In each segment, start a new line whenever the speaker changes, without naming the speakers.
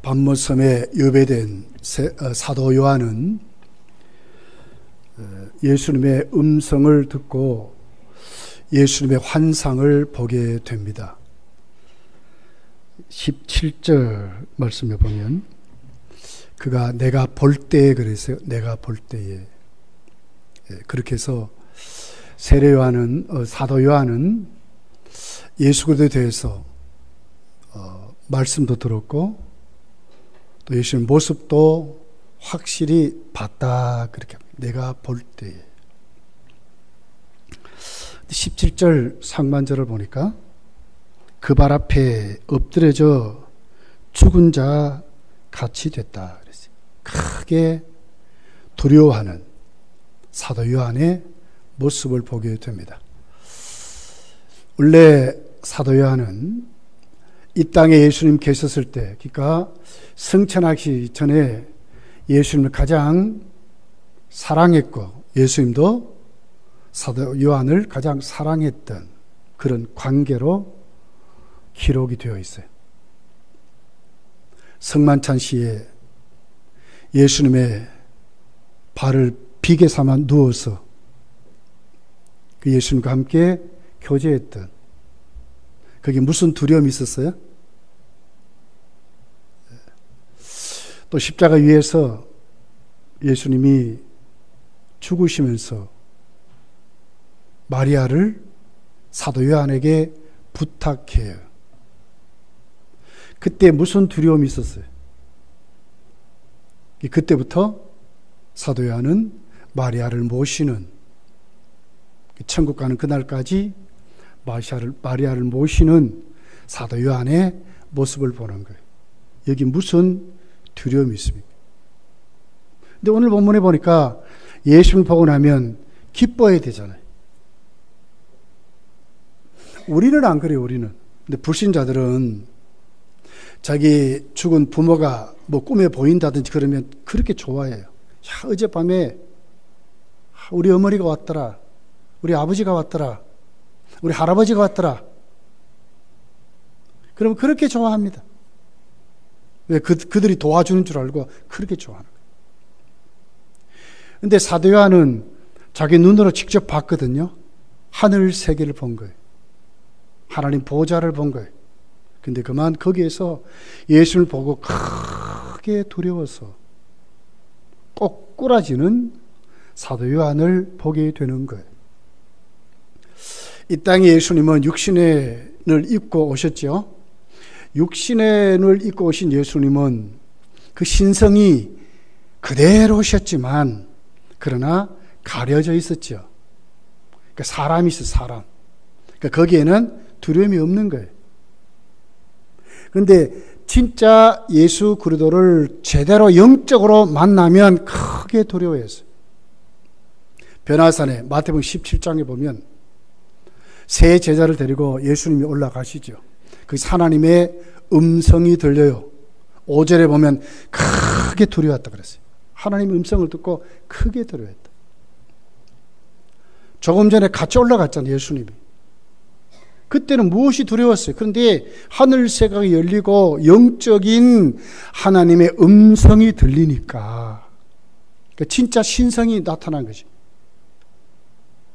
밤모섬에 유배된 사도 요한은 예수님의 음성을 듣고 예수님의 환상을 보게 됩니다. 17절 말씀에 보면 그가 내가 볼 때에 그랬어요. 내가 볼 때에. 그렇게 해서 세례 요한은 사도 요한은 예수 그리스도에 대해서 말씀도 들었고 또 예수님 모습도 확실히 봤다 그렇게 합니다. 내가 볼 때에. 17절 상반절을 보니까 그 발 앞에 엎드려져 죽은 자 같이 됐다 그랬어요. 크게 두려워하는 사도 요한의 모습을 보게 됩니다. 원래 사도 요한은 이 땅에 예수님 계셨을 때, 그러니까 승천하기 전에 예수님을 가장 사랑했고 예수님도 사도 요한을 가장 사랑했던 그런 관계로 기록이 되어 있어요. 성만찬 시에 예수님의 발을 비계 삼아 누워서 그 예수님과 함께 교제했던, 그게 무슨 두려움이 있었어요? 또 십자가 위에서 예수님이 죽으시면서 마리아를 사도 요한에게 부탁해요. 그때 무슨 두려움이 있었어요? 그때부터 사도 요한은 마리아를 모시는, 천국 가는 그날까지 마리아를 모시는 사도 요한의 모습을 보는 거예요. 여기 무슨 두려움이 있습니까? 근데 오늘 본문에 보니까 예수를 보고 나면 기뻐해야 되잖아요. 우리는 안 그래요, 우리는. 근데 불신자들은 자기 죽은 부모가 뭐 꿈에 보인다든지 그러면 그렇게 좋아해요. 야, 어젯밤에 우리 어머니가 왔더라. 우리 아버지가 왔더라. 우리 할아버지가 왔더라. 그러면 그렇게 좋아합니다. 왜? 그들이 도와주는 줄 알고 그렇게 좋아하는 거예요. 근데 사도 요한은 자기 눈으로 직접 봤거든요. 하늘 세계를 본 거예요. 하나님 보좌를 본 거예요. 근데 그만 거기에서 예수를 보고 크게 두려워서 꼬꾸라지는 사도 요한을 보게 되는 거예요. 이 땅에 예수님은 육신의 눈을 입고 오셨죠. 육신의 눈을 입고 오신 예수님은 그 신성이 그대로 오셨지만 그러나 가려져 있었죠. 그러니까 사람이 있어요, 사람. 그러니까 거기에는 두려움이 없는 거예요. 그런데 진짜 예수 그리스도를 제대로 영적으로 만나면 크게 두려워했어요. 변화산에 마태복음 17장에 보면 세 제자를 데리고 예수님이 올라가시죠. 거기서 하나님의 음성이 들려요. 5절에 보면 크게 두려웠다 그랬어요. 하나님의 음성을 듣고 크게 두려워했다. 조금 전에 같이 올라갔잖아요, 예수님이. 그때는 무엇이 두려웠어요? 그런데 하늘 세계가 열리고 영적인 하나님의 음성이 들리니까, 그러니까 진짜 신성이 나타난 거지.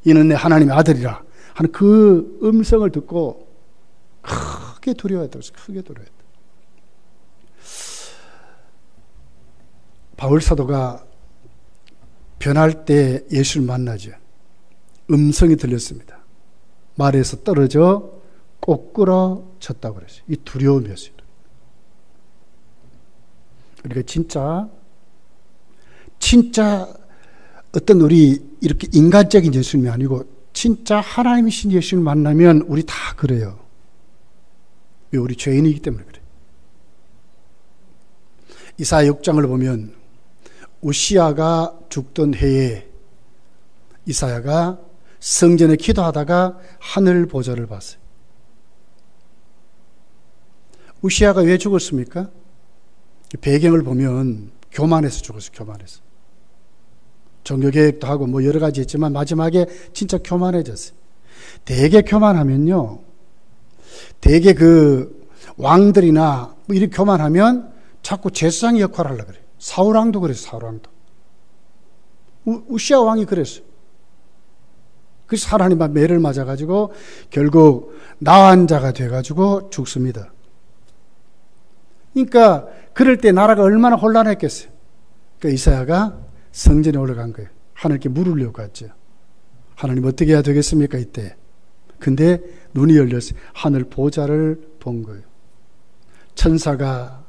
이는 내 하나님의 아들이라 하는 그 음성을 듣고 크게 두려워했다고 했어요. 크게 두려워했다. 바울 사도가 변할 때 예수를 만나죠. 음성이 들렸습니다. 말에서 떨어져 꼬꾸라졌다고 그랬어요. 이 두려움이었어요. 우리가 진짜 어떤 우리 이렇게 인간적인 예수님이 아니고 진짜 하나님이신 예수님을 만나면 우리 다 그래요. 왜? 우리 죄인이기 때문에 그래요. 이사야 6장을 보면 우시야가 죽던 해에 이사야가 성전에 기도하다가 하늘 보좌를 봤어요. 우시야가 왜 죽었습니까? 배경을 보면 교만해서 죽었어요. 교만해서. 종교개혁도 하고 뭐 여러 가지 했지만 마지막에 진짜 교만해졌어요. 되게 교만하면요, 되게 그 왕들이나 뭐 이렇게 교만하면 자꾸 제사장 역할을 하려고 그래요. 사울왕도 그랬어요. 사울왕도. 우시아 왕이 그랬어요. 그래서 하나님의 매를 맞아가지고 결국 나환자가 돼가지고 죽습니다. 그러니까 그럴 때 나라가 얼마나 혼란했겠어요. 그러니까 이사야가 성전에 올라간 거예요. 하나님께 물으려고 갔죠. 하나님 어떻게 해야 되겠습니까 이때. 근데 눈이 열렸어요. 하늘 보좌를 본 거예요. 천사가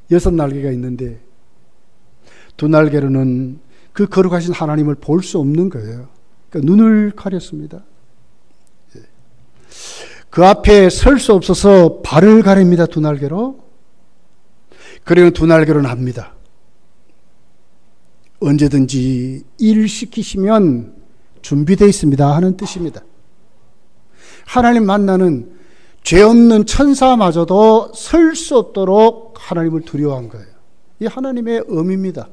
6날개가 있는데 2날개로는 그 거룩하신 하나님을 볼 수 없는 거예요. 그러니까 눈을 가렸습니다. 그 앞에 설 수 없어서 발을 가립니다. 2날개로. 그리고 2날개로 납니다. 언제든지 일을 시키시면 준비되어 있습니다 하는 뜻입니다. 하나님 만나는 죄 없는 천사마저도 설 수 없도록 하나님을 두려워한 거예요. 이 하나님의 의미입니다.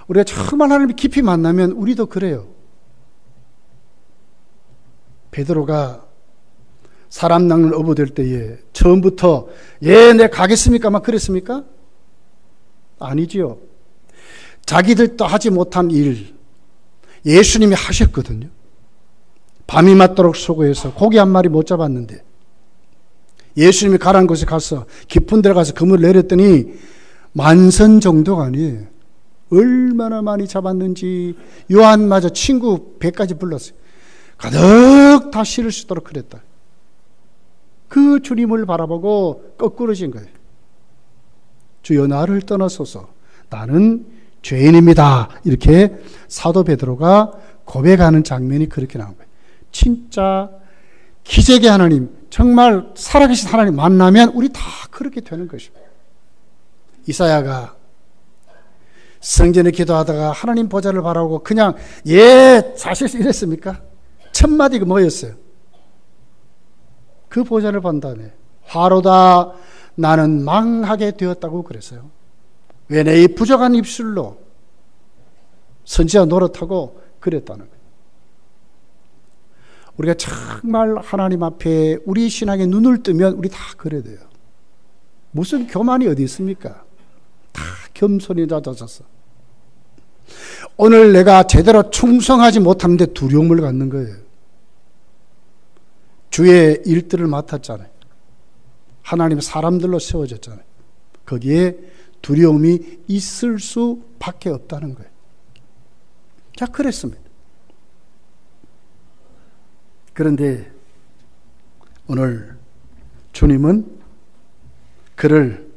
우리가 정말 하나님을 깊이 만나면 우리도 그래요. 베드로가 사람 낚는 어부 될 때에 처음부터 내 가겠습니까? 막 그랬습니까? 아니지요. 자기들도 하지 못한 일 예수님이 하셨거든요. 밤이 맞도록 수고해서 고기 한 마리 못 잡았는데 예수님이 가라는 곳에 가서 깊은 데로 가서 그물을 내렸더니 만선 정도가 아니에요. 얼마나 많이 잡았는지 요한마저 친구 배까지 불렀어요. 가득 다 실을 수 있도록 그랬다. 그 주님을 바라보고 거꾸러진 거예요. 주여 나를 떠나소서 나는 죄인입니다. 이렇게 사도 베드로가 고백하는 장면이 그렇게 나온 거예요. 진짜 기적의 하나님, 정말 살아계신 하나님 만나면 우리 다 그렇게 되는 것입니다. 이사야가 성전에 기도하다가 하나님 보좌를 바라보고 그냥 사실 이랬습니까? 첫 마디가 뭐였어요? 그 보좌를 본 다음에 화로다 나는 망하게 되었다고 그랬어요. 왜 내 이 부족한 입술로 선지자 노릇하고 그랬다는 거예요. 우리가 정말 하나님 앞에 우리 신앙에 눈을 뜨면 우리 다 그래야 돼요. 무슨 교만이 어디 있습니까? 다 겸손히 낮아져서 오늘 내가 제대로 충성하지 못하는데 두려움을 갖는 거예요. 주의 일들을 맡았잖아요. 하나님 사람들로 세워졌잖아요. 거기에 두려움이 있을 수밖에 없다는 거예요. 자, 그랬습니다. 그런데 오늘 주님은 그를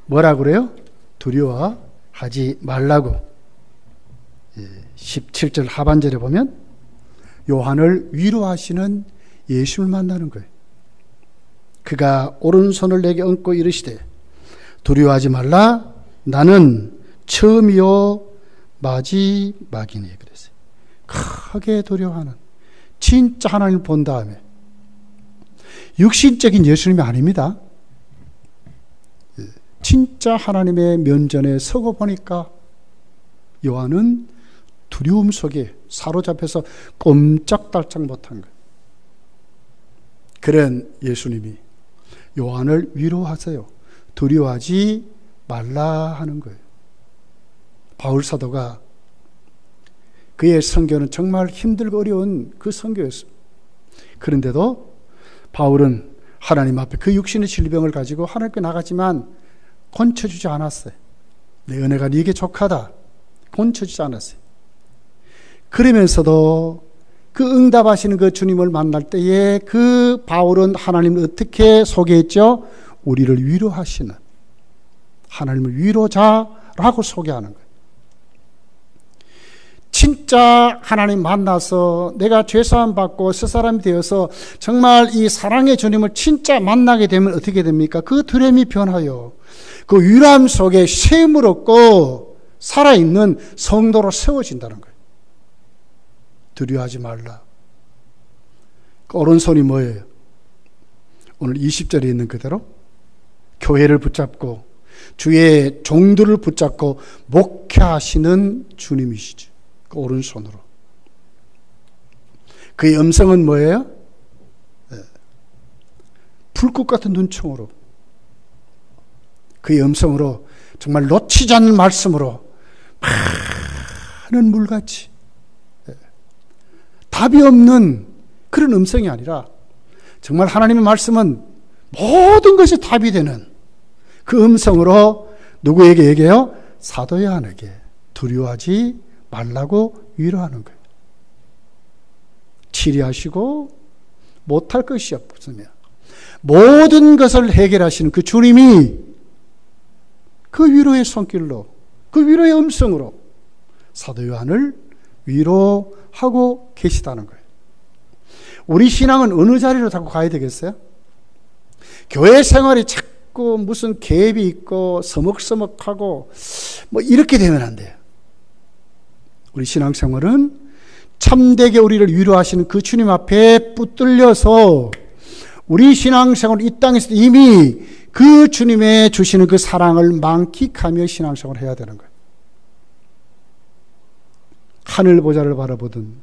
뭐라고 그래요? 두려워하지 말라고. 17절 하반절에 보면 요한을 위로하시는 예수를 만나는 거예요. 그가 오른손을 내게 얹고 이르시되 두려워하지 말라 나는 처음이요 마지막이니 그랬어요. 크게 두려워하는 진짜 하나님을 본 다음에 육신적인 예수님이 아닙니다. 진짜 하나님의 면전에 서고 보니까 요한은 두려움 속에 사로잡혀서 꼼짝달짝 못한 거예요. 그런 예수님이 요한을 위로하세요. 두려워하지 말라 하는 거예요. 바울 사도가 그의 선교는 정말 힘들고 어려운 그 선교였습니다. 그런데도 바울은 하나님 앞에 그 육신의 질병을 가지고 하나님께 나갔지만 고쳐주지 않았어요. 내 은혜가 네게 족하다. 고쳐주지 않았어요. 그러면서도 그 응답하시는 그 주님을 만날 때에 그 바울은 하나님을 어떻게 소개했죠? 우리를 위로하시는 하나님을 위로자라고 소개하는 거예요. 진짜 하나님 만나서 내가 죄사함 받고 새 사람이 되어서 정말 이 사랑의 주님을 진짜 만나게 되면 어떻게 됩니까? 그 두려움이 변하여 그 위로함 속에 쉼을 얻고 살아있는 성도로 세워진다는 거예요. 두려워하지 말라. 그 오른손이 뭐예요? 오늘 20절에 있는 그대로 교회를 붙잡고 주의 종들을 붙잡고 목회하시는 주님이시죠. 그 오른손으로. 그의 음성은 뭐예요? 불꽃 같은 눈총으로 그의 음성으로 정말 놓치지 않는 말씀으로 많은 물같이 답이 없는 그런 음성이 아니라 정말 하나님의 말씀은 모든 것이 답이 되는 그 음성으로 누구에게 얘기해요? 사도 요한에게 두려워하지 말라고 위로하는 거예요. 치리하시고 못할 것이 없으며 모든 것을 해결하시는 그 주님이 그 위로의 손길로, 그 위로의 음성으로 사도 요한을 위로하고 계시다는 거예요. 우리 신앙은 어느 자리로 자꾸 가야 되겠어요? 교회 생활이 자꾸 무슨 갭이 있고 서먹서먹하고 뭐 이렇게 되면 안 돼요. 우리 신앙생활은 참되게 우리를 위로하시는 그 주님 앞에 붙들려서 우리 신앙생활 이 땅에서 이미 그 주님의 주시는 그 사랑을 만끽하며 신앙생활을 해야 되는 거예요. 하늘 보좌를 바라보던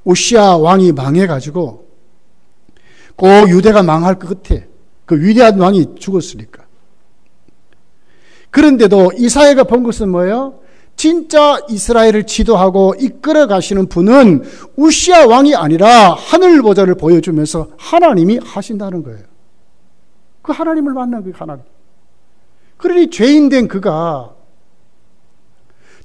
우시아 왕이 망해가지고 꼭 유대가 망할 것 같아. 그 위대한 왕이 죽었으니까. 그런데도 이사야가 본 것은 뭐예요? 진짜 이스라엘을 지도하고 이끌어 가시는 분은 우시아 왕이 아니라 하늘 보좌를 보여주면서 하나님이 하신다는 거예요. 그 하나님을 만난 그 하나님. 그러니 죄인된 그가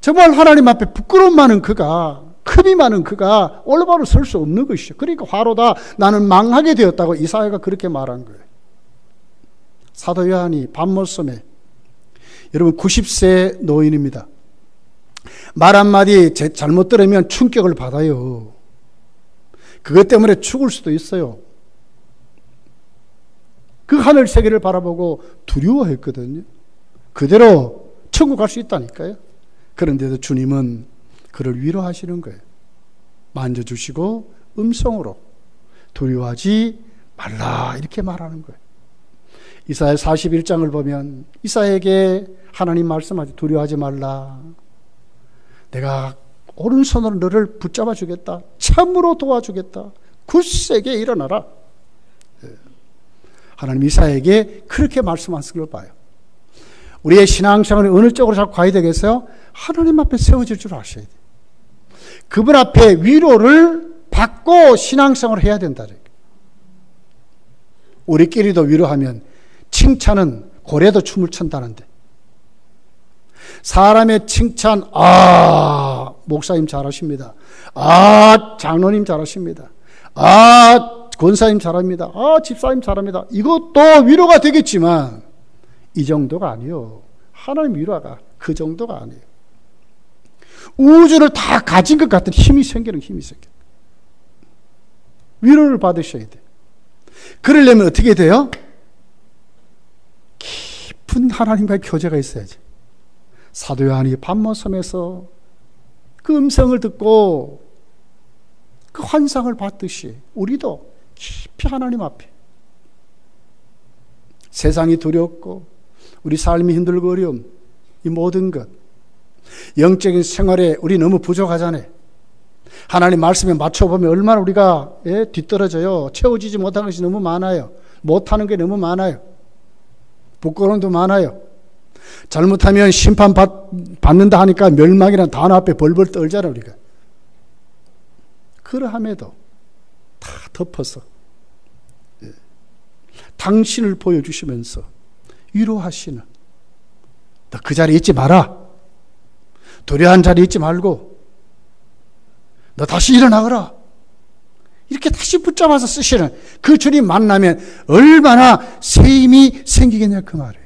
정말 하나님 앞에 부끄러움 많은 그가 흠이 많은 그가 올바로 설 수 없는 것이죠. 그러니까 화로다 나는 망하게 되었다고 이사야가 그렇게 말한 거예요. 사도 요한이 밤모섬에 여러분 90세 노인입니다. 말 한마디 잘못 들으면 충격을 받아요. 그것 때문에 죽을 수도 있어요. 그 하늘 세계를 바라보고 두려워했거든요. 그대로 천국 갈 수 있다니까요. 그런데도 주님은 그를 위로하시는 거예요. 만져주시고 음성으로 두려워하지 말라 이렇게 말하는 거예요. 이사야 41장을 보면 이사야에게 하나님 말씀하지 두려워하지 말라. 내가 오른손으로 너를 붙잡아 주겠다. 참으로 도와주겠다. 굳세게 일어나라. 하나님 이사야에게 그렇게 말씀하신 걸 봐요. 우리의 신앙생활이 어느 쪽으로 자꾸 가야 되겠어요? 하나님 앞에 세워질 줄 아셔야 돼요. 그분 앞에 위로를 받고 신앙생활을 해야 된다. 우리끼리도 위로하면 칭찬은 고래도 춤을 춘다는데 사람의 칭찬, 목사님 잘하십니다. 장로님 잘하십니다. 권사님 잘합니다. 집사님 잘합니다. 이것도 위로가 되겠지만 이 정도가 아니요. 하나님 위로가 그 정도가 아니에요. 우주를 다 가진 것 같은 힘이 생기는 힘이 생겨요. 위로를 받으셔야 돼요. 그러려면 어떻게 돼요? 깊은 하나님과의 교제가 있어야지. 사도 요한이 밤모섬에서 그 음성을 듣고 그 환상을 봤듯이 우리도 깊이 하나님 앞에 세상이 두렵고 우리 삶이 힘들고 어려움 이 모든 것 영적인 생활에 우리 너무 부족하잖아요. 하나님 말씀에 맞춰보면 얼마나 우리가 뒤떨어져요. 채워지지 못한 것이 너무 많아요. 못하는 게 너무 많아요. 부끄러움도 많아요. 잘못하면 심판받는다 하니까 멸망이라는 단어 앞에 벌벌 떨잖아요. 우리가. 그러함에도 다 덮어서 당신을 보여주시면서 위로하시는 너 그 자리에 있지 마라. 두려워한 자리에 있지 말고 너 다시 일어나거라. 이렇게 다시 붙잡아서 쓰시는 그 주님 만나면 얼마나 새 힘이 생기겠냐 그 말이에요.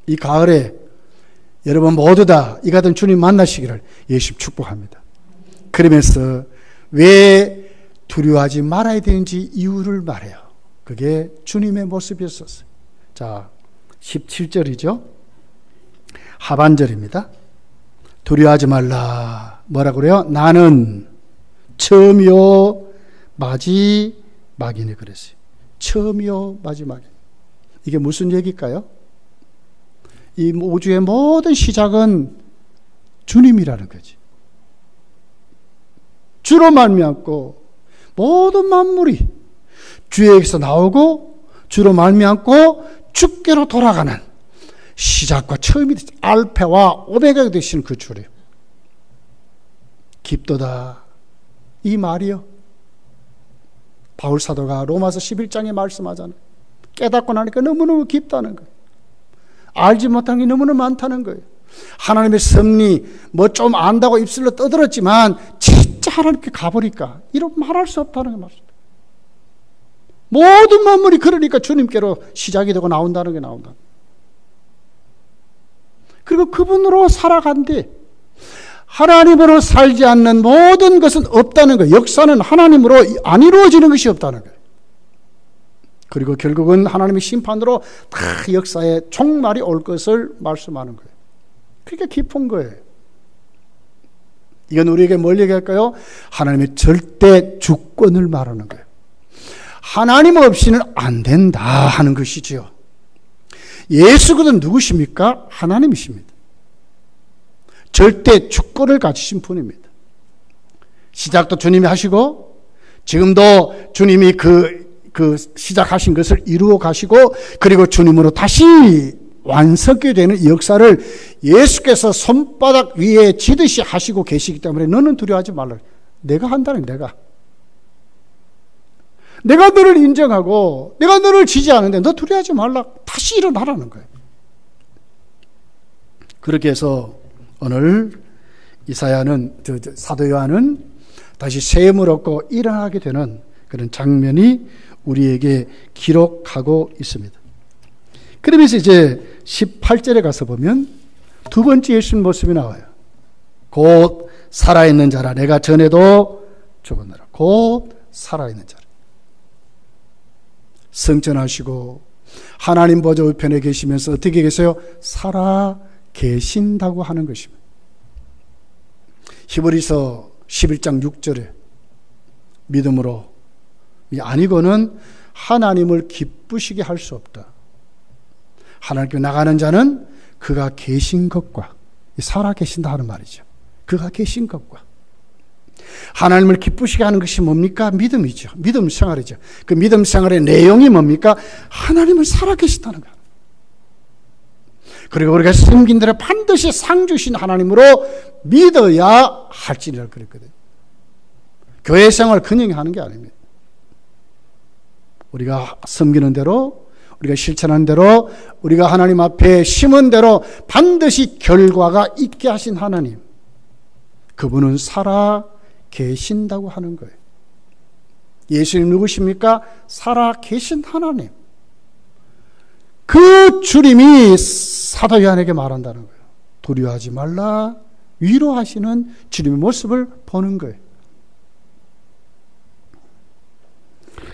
이 가을에 여러분 모두 다 이 같은 주님 만나시기를 예수 축복합니다. 그러면서 왜 두려워하지 말아야 되는지 이유를 말해요. 그게 주님의 모습이었었어요. 자, 17절이죠. 하반절입니다. 두려워하지 말라. 뭐라고 그래요? 나는 처음이요 마지막이네 그랬어요. 처음이요 마지막이네. 이게 무슨 얘기일까요? 이 우주의 모든 시작은 주님이라는 거지. 주로 말미암고 모든 만물이 주에게서 나오고 주로 말미암고 주께로 돌아가는 시작과 처음이 되죠. 알파와 오메가가 되시는 그 주래요. 깊도다. 이 말이요. 바울 사도가 로마서 11장에 말씀하잖아요. 깨닫고 나니까 너무너무 깊다는 거예요. 알지 못한 게 너무너무 많다는 거예요. 하나님의 섭리 뭐 좀 안다고 입술로 떠들었지만 진짜 하나님께 가보니까 이런 말할 수 없다는 거 맞습니다. 모든 만물이 그러니까 주님께로 시작이 되고 나온다는 게 나온다. 그리고 그분으로 살아간대. 하나님으로 살지 않는 모든 것은 없다는 거예요. 역사는 하나님으로 안 이루어지는 것이 없다는 거예요. 그리고 결국은 하나님의 심판으로 다 역사의 종말이 올 것을 말씀하는 거예요. 그게 깊은 거예요. 이건 우리에게 뭘 얘기할까요? 하나님의 절대 주권을 말하는 거예요. 하나님 없이는 안 된다 하는 것이지요. 예수 그리스도는 누구십니까? 하나님이십니다. 절대 주권을 가지신 분입니다. 시작도 주님이 하시고 지금도 주님이 그 시작하신 것을 이루어 가시고 그리고 주님으로 다시 완성이 되는 이 역사를 예수께서 손바닥 위에 지듯이 하시고 계시기 때문에 너는 두려워하지 말라. 내가 한다는 내가 너를 인정하고 내가 너를 지지하는데 너 두려워하지 말라. 다시 일어나라는 거예요. 그렇게 해서 오늘 사도 요한은 다시 새 힘을 얻고 일어나게 되는 그런 장면이 우리에게 기록하고 있습니다. 그러면서 이제 18절에 가서 보면 두 번째 예수님 모습이 나와요. 곧 살아있는 자라. 내가 전에도 죽었노라. 곧 살아있는 자라. 승천하시고 하나님 보좌 우편에 계시면서 어떻게 계세요? 살아 계신다고 하는 것입니다. 히브리서 11장 6절에 믿음으로 아니고는 하나님을 기쁘시게 할 수 없다. 하나님께 나가는 자는 그가 계신 것과 살아 계신다 하는 말이죠. 그가 계신 것과 하나님을 기쁘시게 하는 것이 뭡니까? 믿음이죠. 믿음 생활이죠. 그 믿음 생활의 내용이 뭡니까? 하나님을 살아 계신다는 거예요. 그리고 우리가 섬긴 대로 반드시 상 주신 하나님으로 믿어야 할지니라 그랬거든요. 교회 생활 그냥 하는 게 아닙니다. 우리가 섬기는 대로, 우리가 실천하는 대로, 우리가 하나님 앞에 심은 대로 반드시 결과가 있게 하신 하나님, 그분은 살아 계신다고 하는 거예요. 예수님 누구십니까? 살아 계신 하나님. 그 주님이 사도 요한에게 말한다는 거예요. 두려워하지 말라. 위로하시는 주님의 모습을 보는 거예요.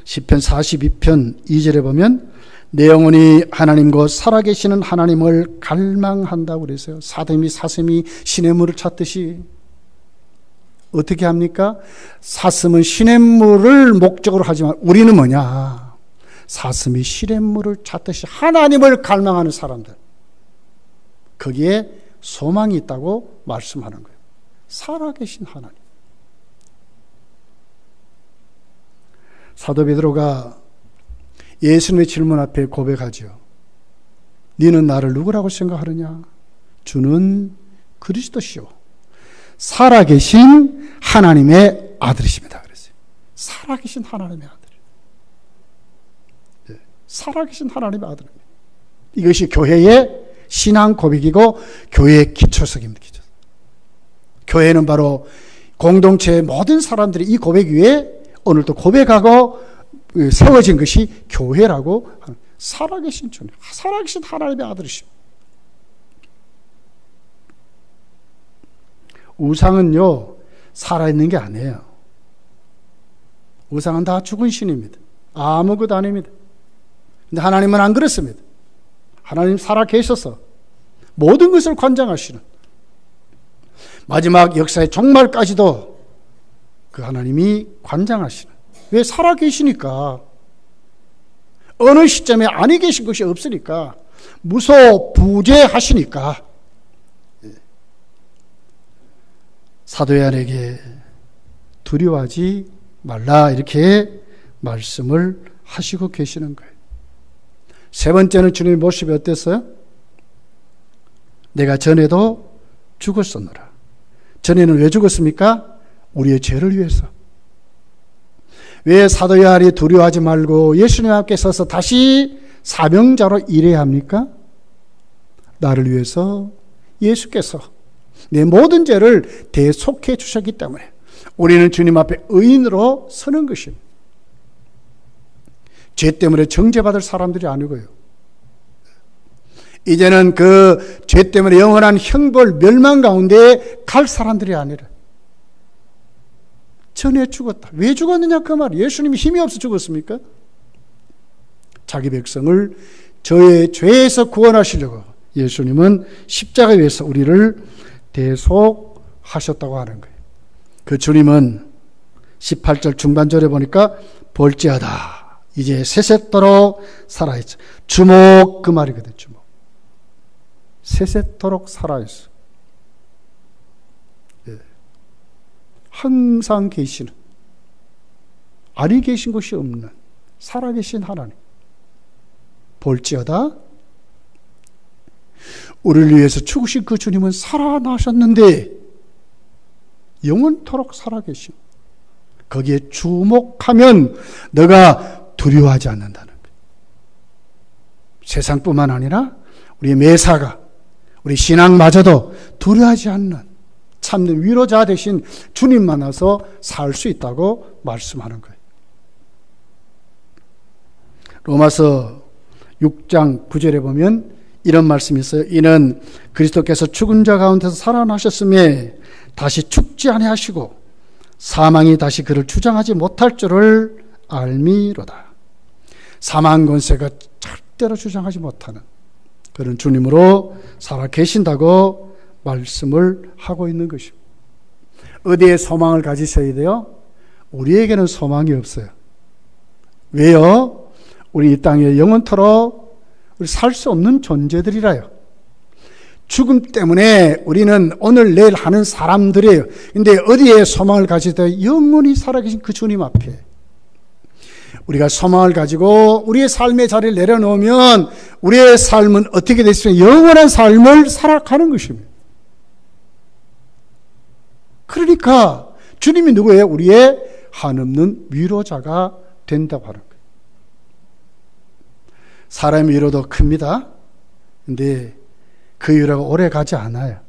시편 42편 2절에 보면 내 영혼이 하나님 곧 살아계시는 하나님을 갈망한다고 그랬어요. 사슴이 시냇물을 찾듯이. 어떻게 합니까? 사슴은 시냇물을 목적으로 하지만 우리는 뭐냐? 사슴이 시냇물을 찾듯이 하나님을 갈망하는 사람들. 거기에 소망이 있다고 말씀하는 거예요. 살아계신 하나님. 사도 베드로가 예수님의 질문 앞에 고백하죠. 너는 나를 누구라고 생각하느냐? 주는 그리스도시요 살아계신 하나님의 아들이십니다. 그랬어요. 살아계신 하나님의 아들. 네. 살아계신 하나님의 아들입니다. 이것이 교회의 신앙 고백이고 교회의 기초석입니다. 교회는 바로 공동체의 모든 사람들이 이 고백 위에 오늘 또 고백하고 세워진 것이 교회라고 하는 살아계신 주님, 살아계신 하나님의 아들이십니다. 우상은요, 살아있는 게 아니에요. 우상은 다 죽은 신입니다. 아무것도 아닙니다. 근데 하나님은 안 그렇습니다. 하나님 살아계셔서 모든 것을 관장하시는 마지막 역사의 종말까지도 그 하나님이 관장하시는. 왜? 살아계시니까. 어느 시점에 아니 계신 것이 없으니까. 무소부재하시니까. 사도 요한에게 두려워하지 말라 이렇게 말씀을 하시고 계시는 거예요. 세 번째는 주님의 모습이 어땠어요? 내가 전에도 죽었었노라. 전에는 왜 죽었습니까? 우리의 죄를 위해서. 왜 사도 요한이 두려워하지 말고 예수님 앞에 서서 다시 사명자로 일해야 합니까? 나를 위해서 예수께서 내 모든 죄를 대속해 주셨기 때문에 우리는 주님 앞에 의인으로 서는 것입니다. 죄 때문에 정죄받을 사람들이 아니고요. 이제는 그 죄 때문에 영원한 형벌 멸망 가운데 갈 사람들이 아니라 전에 죽었다. 왜 죽었느냐 그 말. 예수님이 힘이 없어 죽었습니까? 자기 백성을 저의 죄에서 구원하시려고 예수님은 십자가에 위해서 우리를 대속하셨다고 하는 거예요. 그 주님은 18절 중반절에 보니까 볼지어다 이제 세세토록 살아있어. 주목 그 말이거든. 주목. 세세토록 살아있어. 예. 항상 계시는, 아리 계신 곳이 없는 살아계신 하나님. 볼지어다 우리를 위해서 죽으신 그 주님은 살아나셨는데 영원토록 살아계신, 거기에 주목하면 너가 두려워하지 않는다는 거예요. 세상뿐만 아니라 우리 매사가, 우리 신앙마저도 두려워하지 않는 참는 위로자 되신 주님 만나서 살 수 있다고 말씀하는 거예요. 로마서 6장 9절에 보면 이런 말씀이 있어요. 이는 그리스도께서 죽은 자 가운데서 살아나셨음에 다시 죽지 아니하시고 사망이 다시 그를 주장하지 못할 줄을 알미로다. 사망 권세가 절대로 주장하지 못하는 그런 주님으로 살아 계신다고 말씀을 하고 있는 것입니다. 어디에 소망을 가지셔야 돼요? 우리에게는 소망이 없어요. 왜요? 우리 이 땅에 영원토록 살 수 없는 존재들이라요. 죽음 때문에 우리는 오늘 내일 하는 사람들이에요. 근데 어디에 소망을 가지되 영원히 살아계신 그 주님 앞에 우리가 소망을 가지고 우리의 삶의 자리를 내려놓으면 우리의 삶은 어떻게 되시면 영원한 삶을 살아가는 것입니다. 그러니까 주님이 누구예요? 우리의 한없는 위로자가 된다고 하는 거예요. 사람의 위로도 큽니다. 근데 그 위로가 오래 가지 않아요.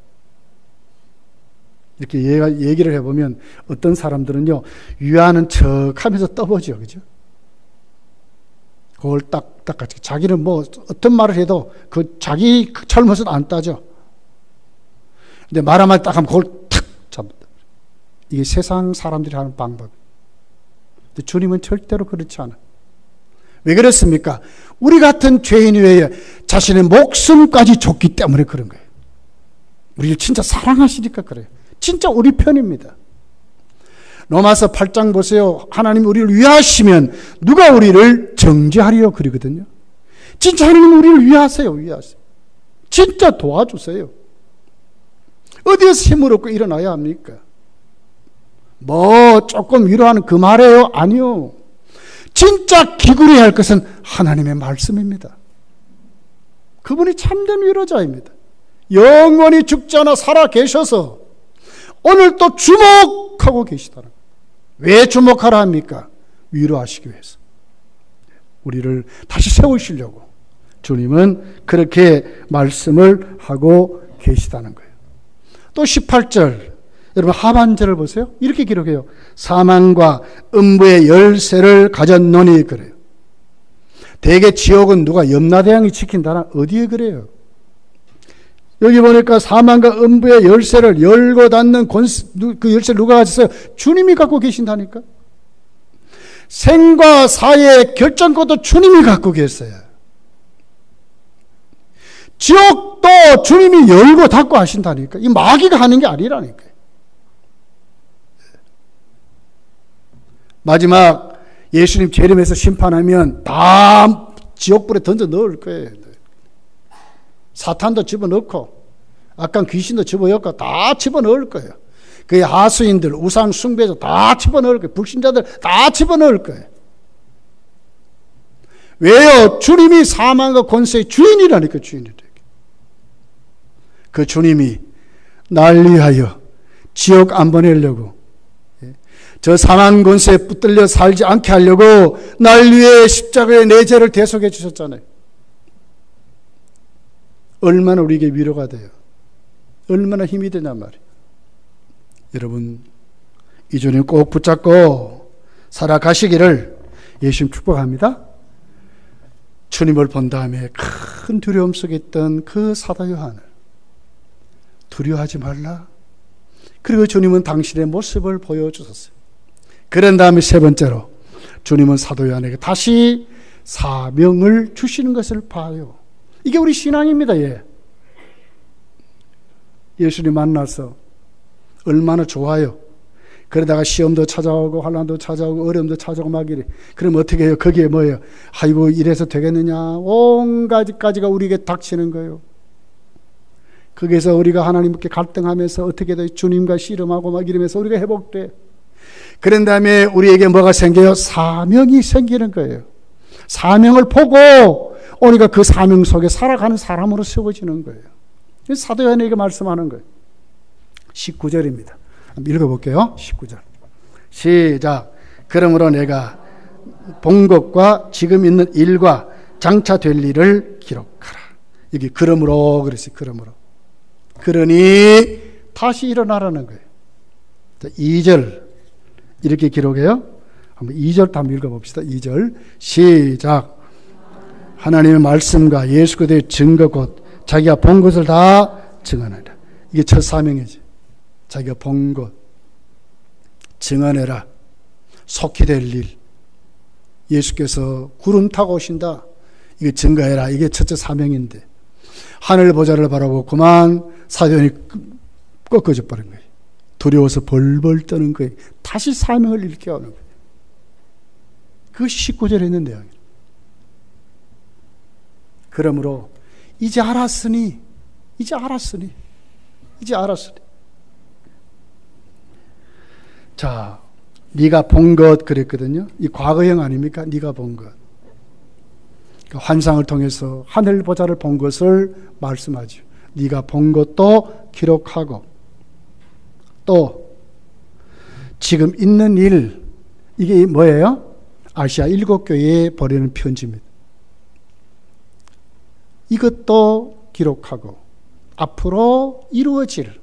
이렇게 얘기를 해보면 어떤 사람들은요, 위하는 척 하면서 떠보죠. 그죠? 그걸 딱 같이. 자기는 뭐 어떤 말을 해도 그 자기 잘못은 안 따져. 근데 말 한마디 딱 하면 그걸 탁 잡는다. 이게 세상 사람들이 하는 방법. 근데 주님은 절대로 그렇지 않아요. 왜 그렇습니까? 우리 같은 죄인이 왜 자신의 목숨까지 줬기 때문에 그런 거예요. 우리를 진짜 사랑하시니까 그래요. 진짜 우리 편입니다. 로마서 8장 보세요. 하나님이 우리를 위하시면 누가 우리를 정죄하리요 그러거든요. 진짜 하나님은 우리를 위하세요. 위하세요. 진짜 도와주세요. 어디에서 힘을 얻고 일어나야 합니까? 뭐 조금 위로하는 그 말이에요? 아니요. 진짜 기울여야 할 것은 하나님의 말씀입니다. 그분이 참된 위로자입니다. 영원히 죽지 않아 살아 계셔서 오늘 또 주목하고 계시다는 거예요. 왜 주목하라 합니까? 위로하시기 위해서. 우리를 다시 세우시려고 주님은 그렇게 말씀을 하고 계시다는 거예요. 또 18절 여러분 하반절을 보세요. 이렇게 기록해요. 사망과 음부의 열쇠를 가졌노니 그래요. 대개 지옥은 누가 염라대왕이 지킨다나 어디에 그래요? 여기 보니까 사망과 음부의 열쇠를 열고 닫는 그 열쇠를 누가 가졌어요? 주님이 갖고 계신다니까. 생과 사의 결정권도 주님이 갖고 계세요. 지옥도 주님이 열고 닫고 하신다니까. 이 마귀가 하는 게 아니라니까요. 마지막 예수님 재림해서 심판하면 다 지옥불에 던져 넣을 거예요. 사탄도 집어넣고 악한 귀신도 집어넣고 다 집어넣을 거예요. 그 하수인들, 우상 숭배자 다 집어넣을 거예요. 불신자들 다 집어넣을 거예요. 왜요? 주님이 사망과 권세의 주인이라니까, 주인이라니까. 그 주님이 날 위하여 지옥 안 보내려고, 저 사망 권세에 붙들려 살지 않게 하려고 날 위해 십자가에 내 죄를 대속해 주셨잖아요. 얼마나 우리에게 위로가 돼요. 얼마나 힘이 되냔 말이에요. 여러분, 이 주님 꼭 붙잡고 살아가시기를 예수님 축복합니다. 주님을 본 다음에 큰 두려움 속에 있던 그 사도 요한을 두려워하지 말라. 그리고 주님은 당신의 모습을 보여주셨어요. 그런 다음에 세 번째로 주님은 사도 요한에게 다시 사명을 주시는 것을 봐요. 이게 우리 신앙입니다. 예수님 만나서 얼마나 좋아요. 그러다가 시험도 찾아오고 환난도 찾아오고 어려움도 찾아오고 막 이래. 그럼 어떻게 해요? 거기에 뭐예요? 아이고 이래서 되겠느냐. 온 가지가 우리에게 닥치는 거예요. 거기서 우리가 하나님께 갈등하면서 어떻게든 주님과 씨름하고 막 이러면서 우리가 회복돼. 그런 다음에 우리에게 뭐가 생겨요? 사명이 생기는 거예요. 사명을 보고 우리가 그 사명 속에 살아가는 사람으로 세워지는 거예요. 사도 요한에게 말씀하는 거예요. 19절입니다. 한번 읽어볼게요. 19절. 시작. 그러므로 내가 본 것과 지금 있는 일과 장차 될 일을 기록하라. 여기 그러므로 그랬어요. 그러므로. 그러니 다시 일어나라는 거예요. 자, 2절 이렇게 기록해요. 한번 2절 한번 읽어봅시다. 2절 시작. 하나님의 말씀과 예수 그리스도의 증거 곧 자기가 본 것을 다 증언하라. 이게 첫 사명이지. 자기가 본 것 증언해라. 속히 될 일. 예수께서 구름 타고 오신다. 이거 증거해라. 이게 첫째 사명인데 하늘 보좌를 바라보고 그만 사도연이 꺾어져 버린 거예요. 두려워서 벌벌 떠는 거예요. 다시 사명을 일깨우는 거예요. 그것이 19절에 있는 내용이에요. 그러므로 이제 알았으니 자, 네가 본 것 그랬거든요. 이 과거형 아닙니까? 네가 본 것. 환상을 통해서 하늘 보좌를 본 것을 말씀하죠. 네가 본 것도 기록하고 또 지금 있는 일, 이게 뭐예요? 아시아 7교회에 보내는 편지입니다. 이것도 기록하고 앞으로 이루어질,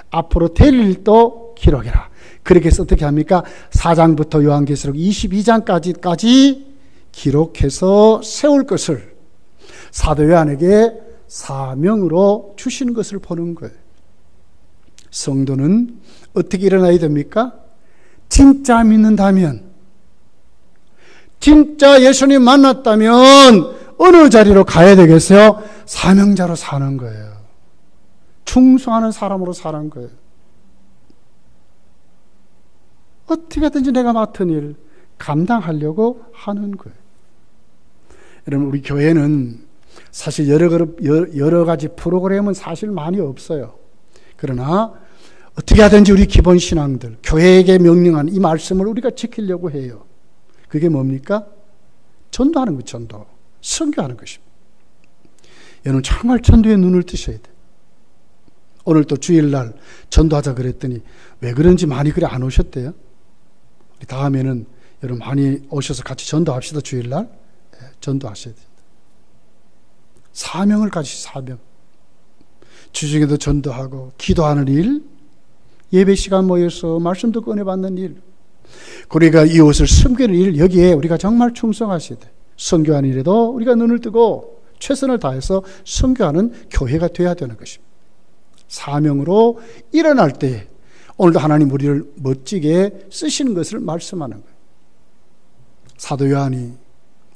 앞으로 될 일도 기록해라. 그렇게 해서 어떻게 합니까? 4장부터 요한계시록 22장까지 기록해서 세울 것을 사도 요한에게 사명으로 주시는 것을 보는 거예요. 성도는 어떻게 일어나야 됩니까? 진짜 믿는다면, 진짜 예수님 만났다면 어느 자리로 가야 되겠어요? 사명자로 사는 거예요. 충성하는 사람으로 사는 거예요. 어떻게든지 내가 맡은 일 감당하려고 하는 거예요. 여러분, 우리 교회는 사실 여러 가지 프로그램은 사실 많이 없어요. 그러나 어떻게 하든지 우리 기본 신앙들, 교회에게 명령한 이 말씀을 우리가 지키려고 해요. 그게 뭡니까? 전도하는 거, 전도. 선교하는 것입니다. 여러분, 정말 전도에 눈을 뜨셔야 돼요. 오늘 또 주일날 전도하자 그랬더니 왜 그런지 많이 그래 안 오셨대요. 다음에는 여러분 많이 오셔서 같이 전도합시다. 주일날 전도하셔야 됩니다. 사명을 가지시 사명. 주중에도 전도하고 기도하는 일, 예배 시간 모여서 말씀 듣고 은혜 받는 일, 우리가 이웃을 섬기는 일, 여기에 우리가 정말 충성하셔야 돼요. 선교하는 일에도 우리가 눈을 뜨고 최선을 다해서 선교하는 교회가 되어야 되는 것입니다. 사명으로 일어날 때 오늘도 하나님 우리를 멋지게 쓰시는 것을 말씀하는 거예요. 사도 요한이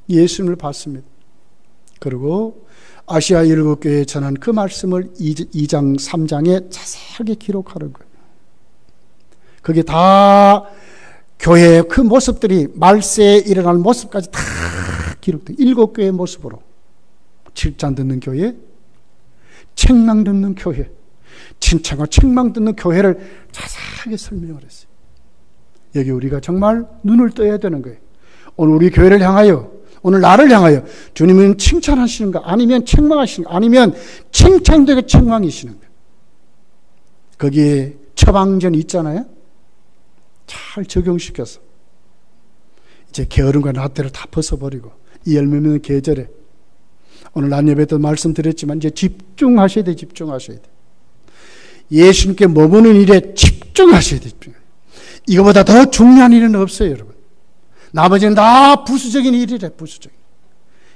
예수님을 봤습니다. 그리고 아시아 7교회에 전한 그 말씀을 2장 3장에 자세하게 기록하는 거예요. 그게 다 교회의 그 모습들이 말세에 일어날 모습까지 다 기록돼요. 7교회의 모습으로. 7잔 듣는 교회, 책망 듣는 교회, 칭찬과 책망 듣는 교회를 자세하게 설명을 했어요. 여기 우리가 정말 눈을 떠야 되는 거예요. 오늘 우리 교회를 향하여 오늘 나를 향하여 주님은 칭찬하시는가? 아니면 책망하시는가? 아니면 칭찬되게 책망이시는가? 거기에 처방전이 있잖아요. 잘 적용시켜서 이제 게으름과 나태를 다 벗어버리고 이 열매 맺는 계절에 오늘 낮 예배도 말씀드렸지만 이제 집중하셔야 돼. 집중하셔야 돼. 예수님께 머무는 일에 집중하셔야 돼. 이거보다 더 중요한 일은 없어요, 여러분. 나머지는 다 부수적인 일이래. 부수적인.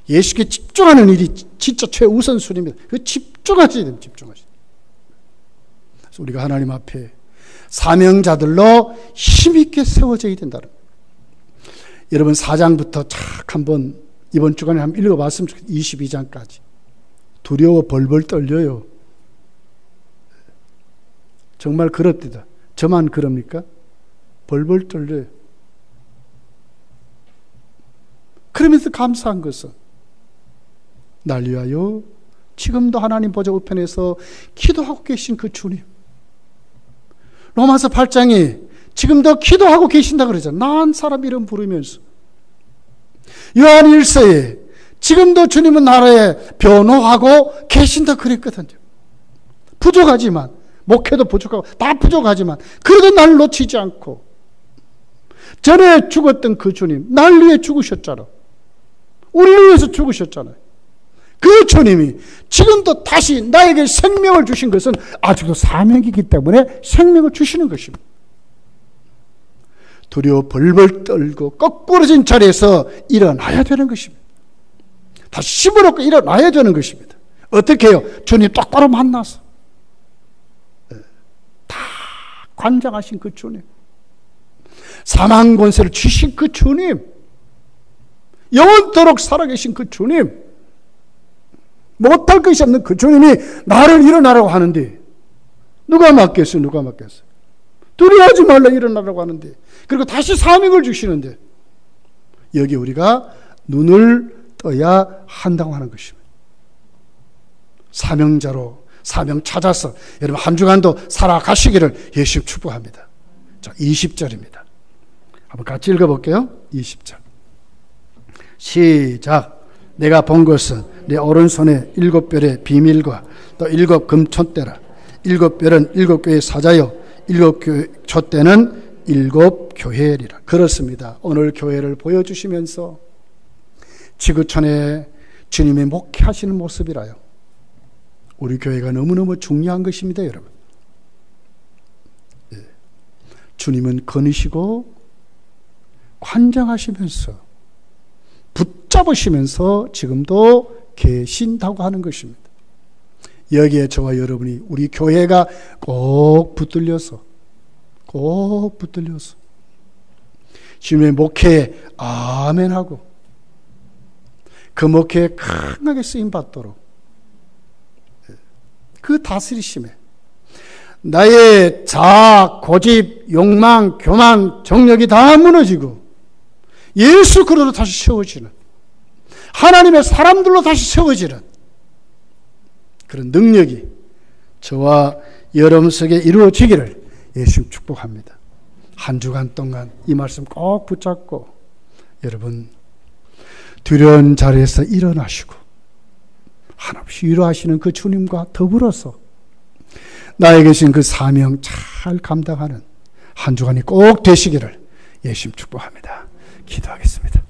예수께 집중하는 일이 진짜 최우선순위입니다. 그 집중하셔야 됩니다. 집중하셔야 돼요. 그래서 우리가 하나님 앞에 사명자들로 힘있게 세워져야 된다는 거예요. 여러분 4장부터 착 한번 이번 주간에 한번 읽어봤으면 좋겠어요. 22장까지. 두려워 벌벌 떨려요. 정말 그렇습니다. 저만 그럽니까? 벌벌 떨려요. 그러면서 감사한 것은 날 위하여 지금도 하나님 보좌 우편에서 기도하고 계신 그 주님. 로마서 8장에 지금도 기도하고 계신다 그러잖아요. 나은 사람 이름 부르면서. 요한 1서에 지금도 주님은 나라에 변호하고 계신다 그랬거든요. 부족하지만, 목회도 부족하고 다 부족하지만 그래도 날 놓치지 않고 전에 죽었던 그 주님, 날 위해 죽으셨잖아. 우리를 위해서 죽으셨잖아요. 그 주님이 지금도 다시 나에게 생명을 주신 것은 아직도 사명이기 때문에 생명을 주시는 것입니다. 두려워 벌벌 떨고 거꾸러진 자리에서 일어나야 되는 것입니다. 다시 힘을 얻고 일어나야 되는 것입니다. 어떻게 해요? 주님 똑바로 만나서 다 관장하신 그 주님, 사망 권세를 주신 그 주님, 영원토록 살아계신 그 주님, 못할 것이 없는 그 주님이 나를 일어나라고 하는데 누가 맡겠어요? 누가 맡겠어요? 두려워하지 말라 일어나라고 하는데, 그리고 다시 사명을 주시는데 여기 우리가 눈을 떠야 한다고 하는 것입니다. 사명자로 사명 찾아서 여러분 한 주간도 살아가시기를 예수 축복합니다. 자, 20절입니다. 한번 같이 읽어볼게요. 20절 시작. 내가 본 것은 내 오른손에 7별의 비밀과 또 7 금촛대라. 7별은 7교회의 사자요 7 촛대는 7 교회리라. 그렇습니다. 오늘 교회를 보여주시면서 지구촌에 주님의 목회하시는 모습이라요. 우리 교회가 너무너무 중요한 것입니다, 여러분. 예. 주님은 거느시고 관장하시면서 붙잡으시면서 지금도 계신다고 하는 것입니다. 여기에 저와 여러분이 우리 교회가 꼭 붙들려서 주님의 목회에 아멘하고 그 목회에 강하게 쓰임받도록 그 다스리심에 나의 자아, 고집, 욕망, 교만, 정력이 다 무너지고 예수 그리스도로 다시 세워지는, 하나님의 사람들로 다시 세워지는 그런 능력이 저와 여러분 속에 이루어지기를 예수 축복합니다. 한 주간 동안 이 말씀 꼭 붙잡고 여러분 두려운 자리에서 일어나시고 한없이 위로하시는 그 주님과 더불어서 나에게 계신 그 사명 잘 감당하는 한 주간이 꼭 되시기를 예수 축복합니다. 기도하겠습니다.